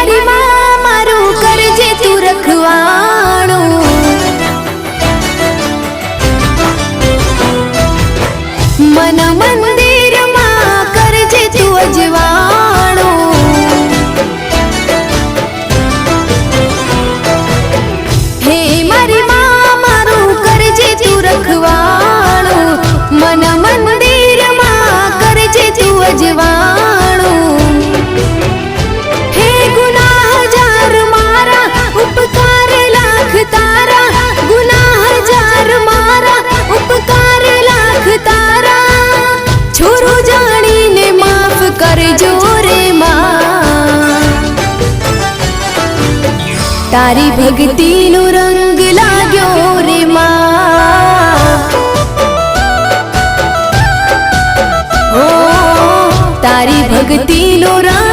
मारी माँ मारू करजे तू रखवाणो। मन मंदिर मां करजे तू अजवाणो। हे मारी माँ मारू करजे तू रखवाणो। मन मंदिर मां करजे तू अजवाणो। हे गुनाह जार मारा उपकार लाख तारा। गुनाह जार मारा उपकार लाख तारा। छोरो जानी ने माफ करजो रे मां। तारी भक्ति नो रंग लाग्यो रे मां। ओ तारी भक्ति नो रंग